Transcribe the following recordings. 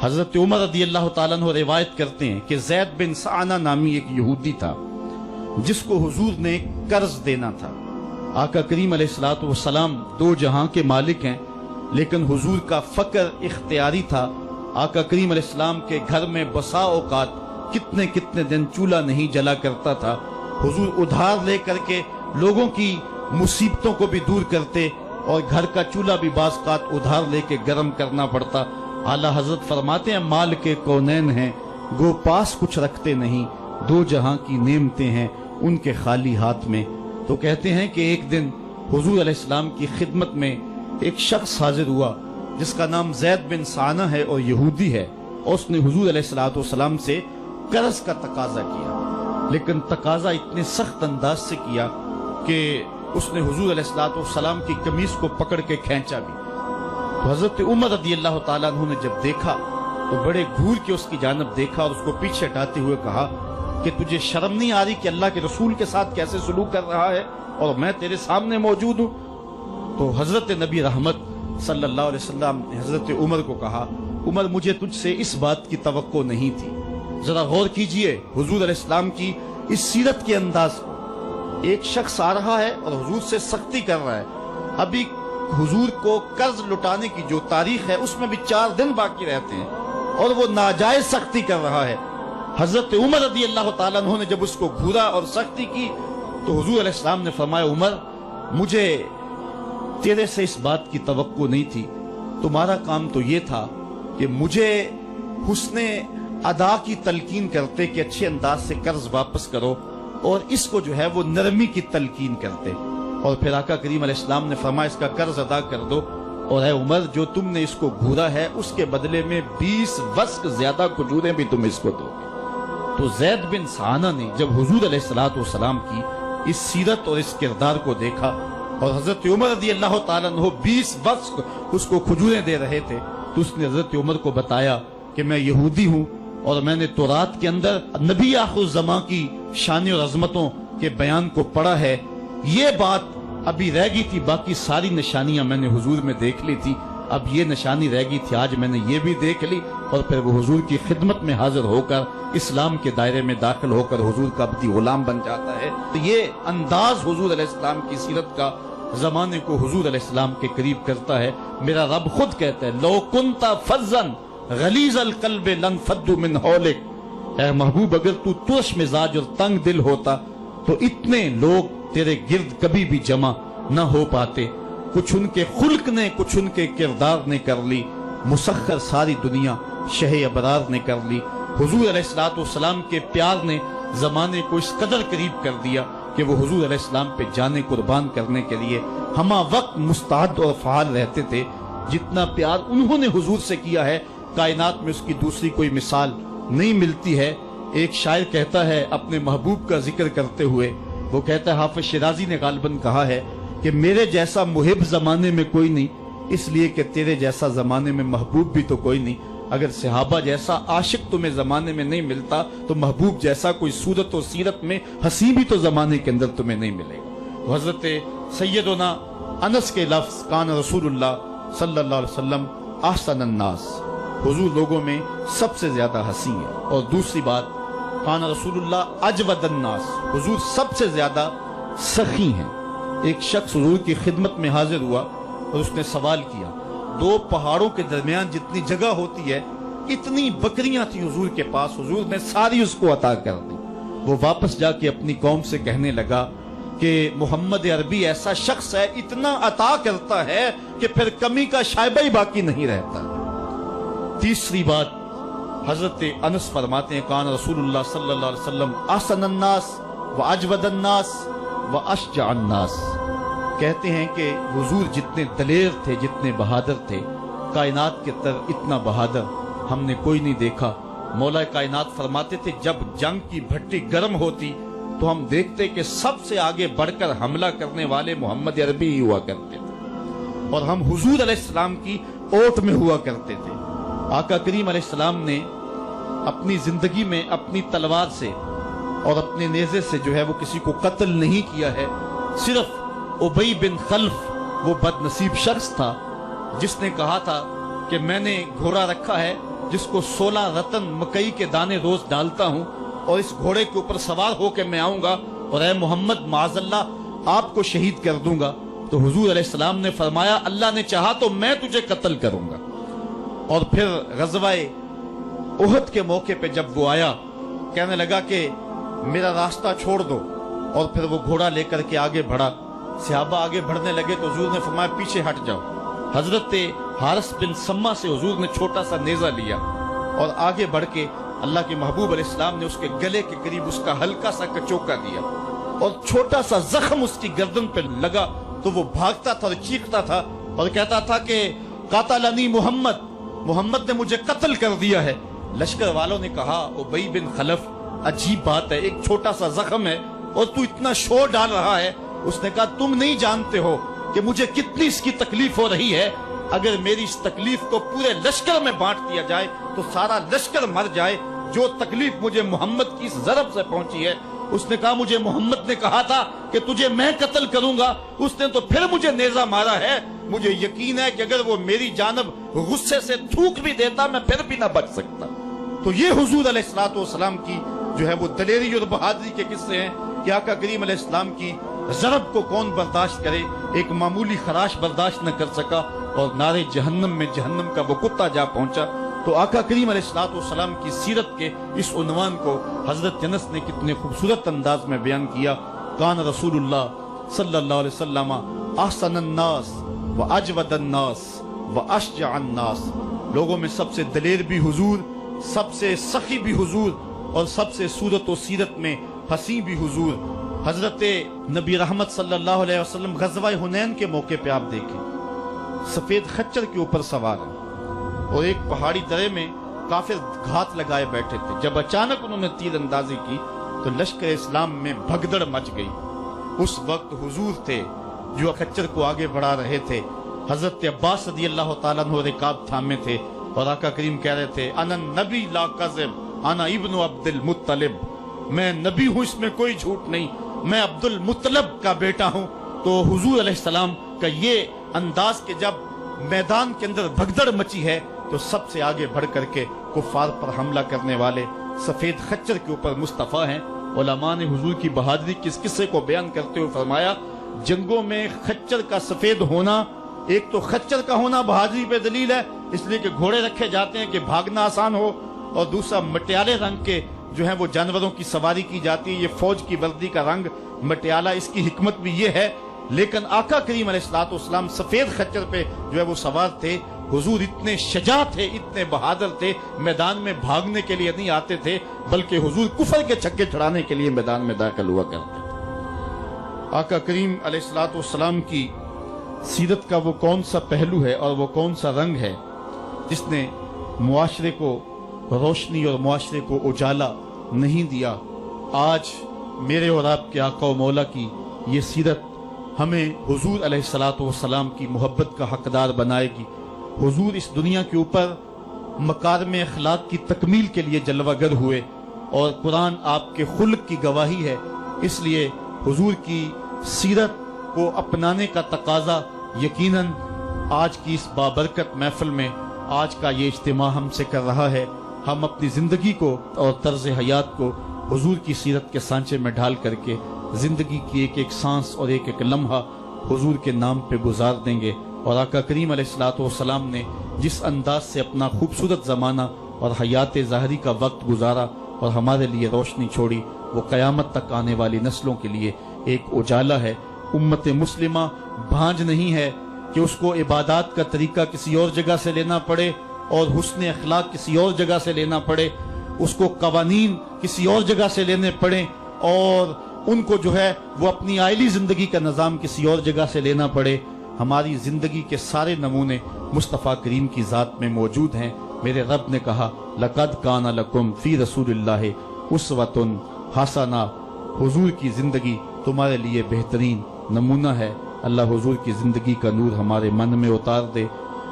حضرت عمر رضی اللہ تعالیٰ عنہ روایت کرتے ہیں کہ زید بن سعانہ نامی ایک یہودی تھا جس کو حضور نے قرض دینا تھا۔ آقا کریم علیہ الصلوۃ والسلام دو جہاں کے مالک ہیں، لیکن حضور کا فقر اختیاری تھا۔ آقا کریم علیہ السلام کے گھر میں بسا اوقات کتنے کتنے دن چولہا نہیں جلا کرتا تھا۔ حضور ادھار لے کر کے لوگوں کی مصیبتوں کو بھی دور کرتے، اور گھر کا چولہا بھی بعض اوقات ادھار لے کے گرم کرنا پڑتا۔ اعلیٰ حضرت فرماتے ہیں مال کے کونین ہیں گو پاس کچھ رکھتے نہیں، دو جہاں کی نعمتیں ہیں ان کے خالی ہاتھ میں۔ تو کہتے ہیں کہ ایک دن حضور علیہ السلام کی خدمت میں ایک شخص حاضر ہوا جس کا نام زید بن سعانہ ہے اور یہودی ہے، اور اس نے حضور علیہ السلام سے قرض کا تقاضا کیا، لیکن تقاضا اتنے سخت انداز سے کیا کہ اس نے حضور علیہ السلام کی قمیص کو پکڑ کے کھینچا بھی۔ تو حضرت عمر رضی اللہ تعالیٰ عنہ نے جب دیکھا تو بڑے گھور کے اس کی جانب دیکھا اور اس کو پیچھے ہٹاتے ہوئے کہا کہ تجھے شرم نہیں آ رہی کہ اللہ کے رسول کے ساتھ کیسے سلوک کر رہا ہے اور میں تیرے سامنے موجود ہوں؟ تو حضرت نبی رحمت صلی اللہ علیہ وسلم نے حضرت عمر کو کہا عمر مجھے تجھ سے اس بات کی توقع نہیں تھی، ذرا غور کیجئے حضور علیہ السلام کی اس سیرت کے انداز کو۔ ایک شخص آ رہا ہے اور حضور سے سختی کر رہا ہے، ابھی حضور کو قرض لٹانے کی جو تاریخ ہے اس میں بھی 4 دن باقی رہتے ہیں اور وہ ناجائز سختی کر رہا ہے۔ حضرت عمر رضی اللہ تعالیٰ عنہ نے جب اس کو گھورا اور سختی کی تو حضور علیہ السلام نے فرمایا عمر مجھے تیرے سے اس بات کی توقع نہیں تھی، تمہارا کام تو یہ تھا کہ مجھے حسن ادا کی تلقین کرتے کہ اچھے انداز سے قرض واپس کرو، اور اس کو جو ہے وہ نرمی کی تلقین کرتے، اور پھر آقا کریم علیہ السلام نے فرمایا اس کا قرض ادا کر دو، اور اے عمر جو تم نے اس کو گھورا ہے اس کے بدلے میں 20 وسق زیادہ کھجوریں بھی تم اس کو دو گے۔ تو زید بن سعانہ نے جب حضور علیہ السلام کی اس سیرت اور اس کردار کو دیکھا اور حضرت عمر رضی اللہ تعالیٰ عنہ 20 وسق اس کو کھجوریں دے رہے تھے، تو اس نے حضرت عمر کو بتایا کہ میں یہودی ہوں اور میں نے تورات کے اندر نبی آخر الزماں کی شان اور عظمتوں کے بیان کو پڑھا ہے، یہ بات ابھی رہ گئی تھی، باقی ساری نشانیاں میں نے حضور میں دیکھ لی تھی، اب یہ نشانی رہ گئی تھی، آج میں نے یہ بھی دیکھ لی، اور پھر وہ حضور کی خدمت میں حاضر ہو کر اسلام کے دائرے میں داخل ہو کر حضور کا عبدی غلام بن جاتا ہے۔ تو یہ انداز حضور علیہ السلام کی سیرت کا زمانے کو حضور علیہ السلام کے قریب کرتا ہے۔ میرا رب خود کہتا ہے لو کنت فظا غلیظ القلب لانفضوا من حولک، اے محبوب اگر تو ترش مزاج اور تنگ دل ہوتا تو اتنے لوگ تیرے گرد کبھی بھی جمع نہ ہو پاتے۔ کچھ ان کے خلق نے کچھ ان کے کردار نے کر لی، مسخر ساری دنیا شہ ابرار نے کر لی۔ حضور علیہ السلام کے پیار نے زمانے کو اس قدر قریب کر دیا کہ وہ حضور علیہ السلام پہ جانے قربان کرنے کے لیے ہمہ وقت مستعد اور فعال رہتے تھے۔ جتنا پیار انہوں نے حضور سے کیا ہے کائنات میں اس کی دوسری کوئی مثال نہیں ملتی ہے۔ ایک شاعر کہتا ہے اپنے محبوب کا ذکر کرتے ہوئے، وہ کہتا ہے حافظ شیرازی نے غالباً کہا ہے کہ میرے جیسا محب زمانے میں کوئی نہیں، اس لیے کہ تیرے جیسا زمانے میں محبوب بھی تو کوئی نہیں۔ اگر صحابہ جیسا عاشق تمہیں زمانے میں نہیں ملتا تو محبوب جیسا کوئی صورت و سیرت میں حسین بھی تو زمانے کے اندر تمہیں نہیں ملے گا۔ حضرت سیدنا انس کے لفظ کان رسول اللہ صلی اللہ علیہ وسلم احسن الناس، حضور لوگوں میں سب سے زیادہ حسین ہے۔ اور دوسری بات کان رسول اللہ اجود الناس، حضور سب سے زیادہ سخی ہیں۔ ایک شخص حضور کی خدمت میں حاضر ہوا اور اس نے سوال کیا، 2 پہاڑوں کے درمیان جتنی جگہ ہوتی ہے اتنی بکریاں تھیں حضور کے پاس، حضور نے ساری اس کو عطا کر دی۔ وہ واپس جا کے اپنی قوم سے کہنے لگا کہ محمد عربی ایسا شخص ہے اتنا عطا کرتا ہے کہ پھر کمی کا شائبہ ہی باقی نہیں رہتا۔ تیسری بات حضرت انس فرماتے ہیں کان رسول اللہ صلی اللہ علیہ وسلم احسن الناس واجود الناس واشجع الناس، کہتے ہیں کہ حضور جتنے دلیر تھے جتنے بہادر تھے، کائنات کے تر اتنا بہادر ہم نے کوئی نہیں دیکھا۔ مولا کائنات فرماتے تھے جب جنگ کی بھٹی گرم ہوتی تو ہم دیکھتے کہ سب سے آگے بڑھ کر حملہ کرنے والے محمد عربی ہی ہوا کرتے تھے، اور ہم حضور علیہ السلام کی اوٹ میں ہوا کرتے تھے۔ آقا کریم علیہ السلام نے اپنی زندگی میں اپنی تلوار سے اور اپنے نیزے سے جو ہے وہ کسی کو قتل نہیں کیا ہے، صرف ابی بن خلف وہ بد نصیب شخص تھا جس نے کہا تھا کہ میں نے گھوڑا رکھا ہے جس کو 16 رتن مکئی کے دانے روز ڈالتا ہوں اور اس گھوڑے کے اوپر سوار ہو کے میں آؤں گا اور اے محمد معاذ اللہ آپ کو شہید کر دوں گا، تو حضور علیہ السلام نے فرمایا اللہ نے چاہا تو میں تجھے قتل کروں گا۔ اور پھر غزوہ احد کے موقع پہ جب وہ آیا، کہنے لگا کہ میرا راستہ چھوڑ دو، اور پھر وہ گھوڑا لے کر کے آگے بڑھا۔ صحابہ آگے بڑھنے لگے تو حضور نے فرمایا پیچھے ہٹ جاؤ۔ حضرت حارث بن سما سے حضور نے چھوٹا سا نیزہ لیا اور آگے بڑھ کے اللہ کے محبوب علیہ السلام نے اس کے گلے کے قریب اس کا ہلکا سا کچوکا دیا اور چھوٹا سا زخم اس کی گردن پہ لگا تو وہ بھاگتا تھا اور چیختا تھا اور کہتا تھا کہ قاتلنی محمد، محمد نے مجھے قتل کر دیا ہے۔ لشکر والوں نے کہا ابی بن خلف عجیب بات ہے، ایک چھوٹا سا زخم ہے اور تو اتنا شور ڈال رہا ہے۔ اس نے کہا تم نہیں جانتے ہو کہ مجھے کتنی اس کی تکلیف ہو رہی ہے، اگر میری اس تکلیف کو پورے لشکر میں بانٹ دیا جائے تو سارا لشکر مر جائے، جو تکلیف مجھے محمد کی اس ضرب سے پہنچی ہے۔ اس نے کہا مجھے محمد نے کہا تھا کہ تجھے میں قتل کروں گا، اس نے تو پھر مجھے نیزہ مارا ہے، مجھے یقین ہے کہ اگر وہ میری جانب غصے سے تھوک بھی دیتا میں پھر بھی نہ بچ سکتا۔ تو یہ حضور علیہ الصلوۃ والسلام کی جو ہے وہ دلیری اور بہادری کے قصے ہیں کہ آقا کریم علیہ السلام کی ضرب کو کون برداشت کرے، ایک معمولی خراش برداشت نہ کر سکا اور نارے جہنم میں جہنم کا وہ کتا جا پہنچا۔ تو آقا کریم علیہ الصلوۃ والسلام کی سیرت کے اس عنوان کو حضرت انس نے کتنے خوبصورت انداز میں بیان کیا۔ کان رسول اللہ صلی اللہ علیہ وسلم احسن الناس واجود الناس واشجع الناس، لوگوں میں سب سے دلیر بھی حضور، سب سے سخی بھی حضور، اور سب سے صورت و سیرت میں حسین بھی حضور۔ حضرت نبی رحمت صلی اللہ علیہ وسلم غزوہ حنین کے موقع پہ آپ دیکھیں سفید خچر کے اوپر سوار ہیں اور ایک پہاڑی درے میں کافر گھات لگائے بیٹھے تھے۔ جب اچانک انہوں نے تیر اندازی کی تو لشکر اسلام میں بھگدڑ مچ گئی۔ اس وقت حضور تھے جو خچر کو آگے بڑھا رہے تھے، حضرت عباس رضی اللہ تعالیٰ عنہ رکاب تھامے تھے اور آقا کریم کہہ رہے تھے انا نبی لا کذب انا ابن عبد المطلب، میں نبی ہوں اس میں کوئی جھوٹ نہیں، میں عبد المطلب کا بیٹا ہوں۔ تو حضور علیہ السلام کا یہ انداز کہ جب میدان کے اندر بھگدڑ مچی ہے تو سب سے آگے بڑھ کر کے کفار پر حملہ کرنے والے سفید خچر کے اوپر مصطفیٰ ہیں۔ علماء نے حضور کی بہادری کے اس قصے کو بیان کرتے ہوئے فرمایا جنگوں میں خچر کا سفید ہونا، ایک تو خچر کا ہونا بہادری پہ دلیل ہے اس لیے کہ گھوڑے رکھے جاتے ہیں کہ بھاگنا آسان ہو، اور دوسرا مٹیالے رنگ کے جو ہیں وہ جانوروں کی سواری کی جاتی ہے، یہ فوج کی وردی کا رنگ مٹیالہ، اس کی حکمت بھی یہ ہے۔ لیکن آقا کریم علیہ الصلوۃ والسلام سفید خچر پہ جو ہے وہ سوار تھے۔ حضور اتنے شجاع تھے، اتنے بہادر تھے، میدان میں بھاگنے کے لیے نہیں آتے تھے بلکہ حضور کفر کے چھکے چھڑانے کے لیے میدان میں داخل ہوا کرتے تھے۔ آقا کریم علیہ الصلوۃ والسلام کی سیرت کا وہ کون سا پہلو ہے اور وہ کون سا رنگ ہے جس نے معاشرے کو روشنی اور معاشرے کو اجالا نہیں دیا؟ آج میرے اور آپ کے آقا و مولا کی یہ سیرت ہمیں حضور علیہ الصلوۃ والسلام کی محبت کا حقدار بنائے گی۔ حضور اس دنیا کے اوپر مکارم اخلاق کی تکمیل کے لیے جلوہ گر ہوئے اور قرآن آپ کے خلق کی گواہی ہے، اس لیے حضور کی سیرت کو اپنانے کا تقاضا یقیناً آج کی اس بابرکت محفل میں آج کا یہ اجتماع ہم سے کر رہا ہے۔ ہم اپنی زندگی کو اور طرز حیات کو حضور کی سیرت کے سانچے میں ڈھال کر کے زندگی کی ایک ایک سانس اور ایک ایک لمحہ حضور کے نام پہ گزار دیں گے۔ اور آقا کریم علیہ الصلوۃ والسلام نے جس انداز سے اپنا خوبصورت زمانہ اور حیات ظاہری کا وقت گزارا اور ہمارے لیے روشنی چھوڑی، وہ قیامت تک آنے والی نسلوں کے لیے ایک اجالا ہے۔ امت مسلمہ بھانج نہیں ہے کہ اس کو عبادات کا طریقہ کسی اور جگہ سے لینا پڑے اور حسن اخلاق کسی اور جگہ سے لینا پڑے، اس کو قوانین کسی اور جگہ سے لینے پڑیں اور ان کو جو ہے وہ اپنی عائلی زندگی کا نظام کسی اور جگہ سے لینا پڑے۔ ہماری زندگی کے سارے نمونے مصطفیٰ کریم کی ذات میں موجود ہیں۔ میرے رب نے کہا لَقَدْ كَانَ لَكُمْ فِي رَسُولِ اللَّهِ أُسْوَةٌ حَسَنَةٌ، حضور کی زندگی تمہارے لیے بہترین نمونہ ہے۔ اللہ حضور کی زندگی کا نور ہمارے من میں اتار دے،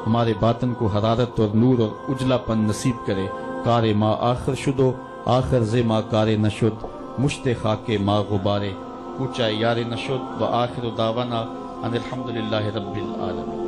ہمارے باطن کو حرارت اور نور اور اجلا پن نصیب کرے۔ کار ما آخر شدو آخر ز ما کار نشد، مشت خاک ما غبارے کوچہ یار نشد، و آخر دعوانا ان الحمدللہ رب العالمین۔